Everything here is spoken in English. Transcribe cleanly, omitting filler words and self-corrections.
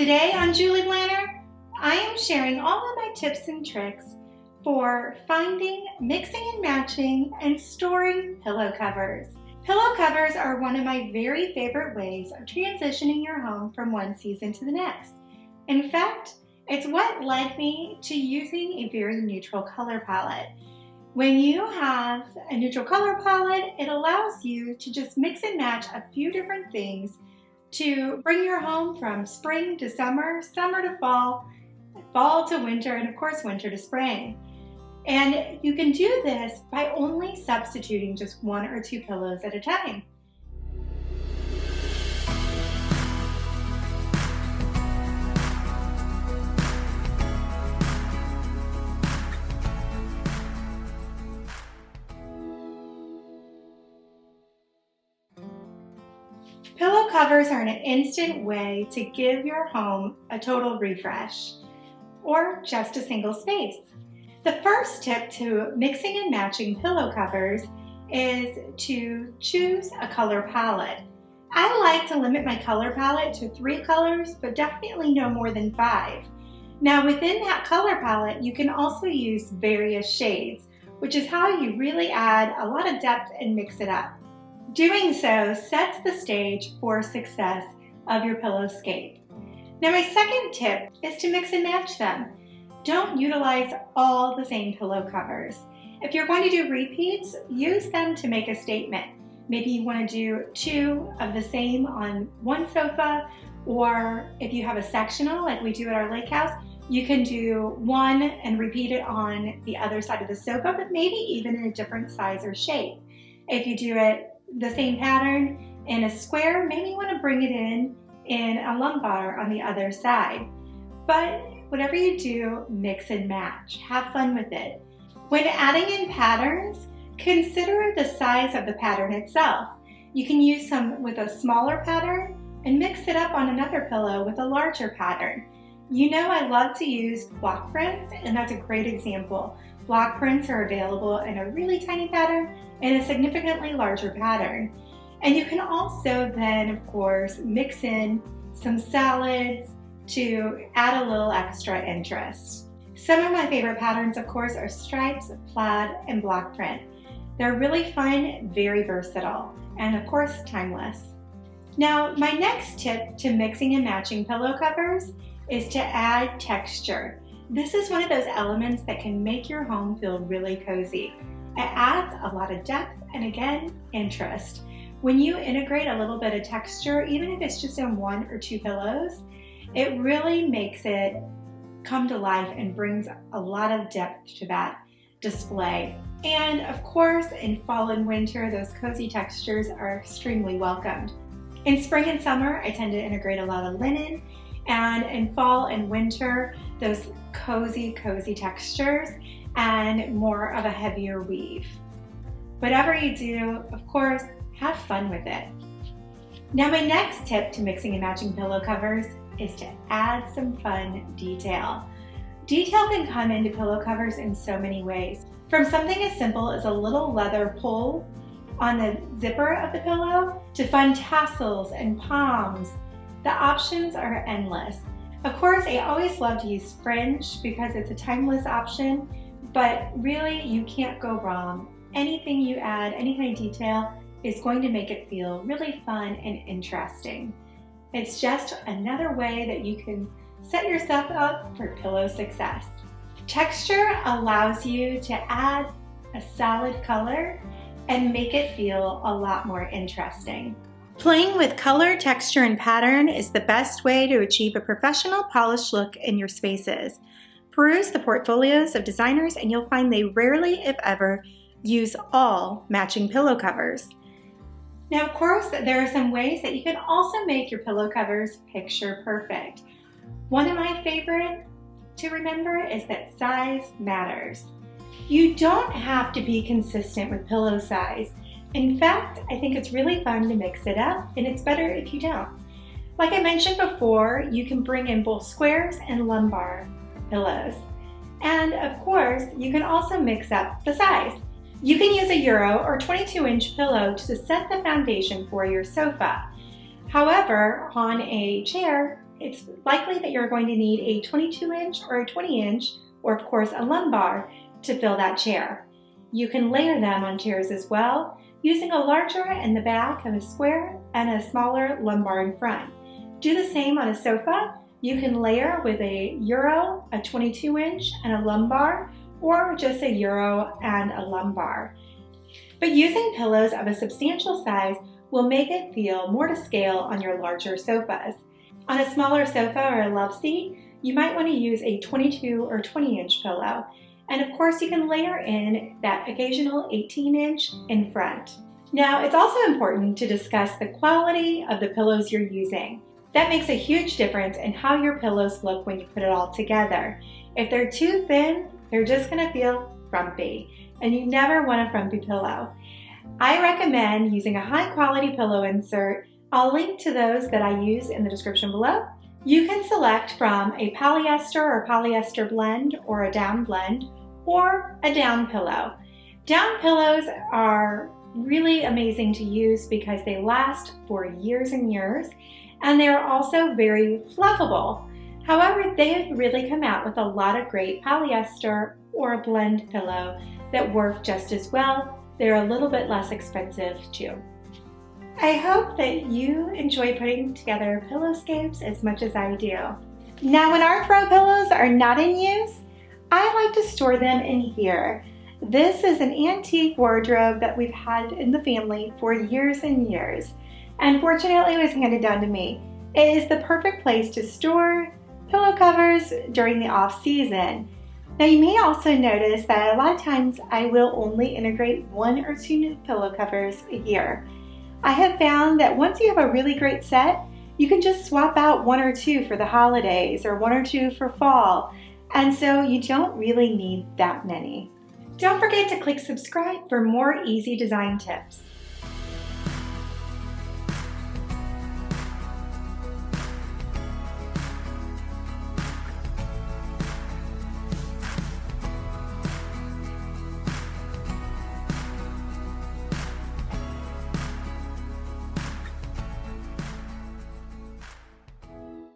Today on Julie Blanner, I am sharing all of my tips and tricks for finding, mixing and matching, and storing pillow covers. Pillow covers are one of my very favorite ways of transitioning your home from one season to the next. In fact, it's what led me to using a very neutral color palette. When you have a neutral color palette, it allows you to just mix and match a few different things to bring your home from spring to summer, summer to fall, fall to winter, and of course winter to spring. And you can do this by only substituting just one or two pillows at a time. Pillow covers are an instant way to give your home a total refresh, or just a single space. The first tip to mixing and matching pillow covers is to choose a color palette. I like to limit my color palette to 3 colors, but definitely no more than 5. Now within that color palette, you can also use various shades, which is how you really add a lot of depth and mix it up. Doing so sets the stage for success of your pillowscape. Now my second tip is to mix and match them. Don't utilize all the same pillow covers. If you're going to do repeats, use them to make a statement. Maybe you want to do 2 of the same on one sofa, or if you have a sectional like we do at our lake house, you can do 1 and repeat it on the other side of the sofa, but maybe even in a different size or shape. If you do it the same pattern in a square, maybe you want to bring it in a lumbar on the other side. But whatever you do, mix and match. Have fun with it. When adding in patterns, consider the size of the pattern itself. You can use some with a smaller pattern and mix it up on another pillow with a larger pattern. You know I love to use block prints, and that's a great example. Block prints are available in a really tiny pattern and a significantly larger pattern. And you can also then, of course, mix in some salads to add a little extra interest. Some of my favorite patterns, of course, are stripes, plaid, and block print. They're really fun, very versatile, and of course, timeless. Now, my next tip to mixing and matching pillow covers is to add texture. This is one of those elements that can make your home feel really cozy. It adds a lot of depth and, again, interest. When you integrate a little bit of texture, even if it's just in 1 or 2 pillows, it really makes it come to life and brings a lot of depth to that display. And of course, in fall and winter, those cozy textures are extremely welcomed. In spring and summer, I tend to integrate a lot of linen, and in fall and winter, those cozy textures and more of a heavier weave. Whatever you do, of course, have fun with it. Now my next tip to mixing and matching pillow covers is to add some fun detail. Detail can come into pillow covers in so many ways. From something as simple as a little leather pull on the zipper of the pillow to fun tassels and poms. The options are endless. Of course, I always love to use fringe because it's a timeless option, but really you can't go wrong. Anything you add, any kind of detail, is going to make it feel really fun and interesting. It's just another way that you can set yourself up for pillow success. Texture allows you to add a solid color and make it feel a lot more interesting. Playing with color, texture, and pattern is the best way to achieve a professional, polished look in your spaces. Peruse the portfolios of designers and you'll find they rarely, if ever, use all matching pillow covers. Now, of course, there are some ways that you can also make your pillow covers picture perfect. One of my favorite to remember is that size matters. You don't have to be consistent with pillow size. In fact, I think it's really fun to mix it up, and it's better if you don't. Like I mentioned before, you can bring in both squares and lumbar pillows. And of course, you can also mix up the size. You can use a Euro or 22-inch pillow to set the foundation for your sofa. However, on a chair, it's likely that you're going to need a 22-inch or a 20-inch, or of course a lumbar, to fill that chair. You can layer them on chairs as well, using a larger in the back of a square and a smaller lumbar in front. Do the same on a sofa. You can layer with a Euro, a 22-inch, and a lumbar, or just a Euro and a lumbar. But using pillows of a substantial size will make it feel more to scale on your larger sofas. On a smaller sofa or a love seat, you might want to use a 22 or 20-inch pillow. And of course, you can layer in that occasional 18-inch in front. Now, it's also important to discuss the quality of the pillows you're using. That makes a huge difference in how your pillows look when you put it all together. If they're too thin, they're just going to feel frumpy, and you never want a frumpy pillow. I recommend using a high-quality pillow insert. I'll link to those that I use in the description below. You can select from a polyester or polyester blend, or a down blend, or a down pillow. Down pillows are really amazing to use because they last for years and years, and they're also very fluffable. However, they have really come out with a lot of great polyester or blend pillow that work just as well. They're a little bit less expensive too. I hope that you enjoy putting together pillowscapes as much as I do. Now, when our throw pillows are not in use, I like to store them in here. This is an antique wardrobe that we've had in the family for years and years, and fortunately it was handed down to me. It is the perfect place to store pillow covers during the off season. Now, you may also notice that a lot of times I will only integrate 1 or 2 new pillow covers a year. I have found that once you have a really great set, you can just swap out 1 or 2 for the holidays or 1 or 2 for fall, and so you don't really need that many. Don't forget to click subscribe for more easy design tips.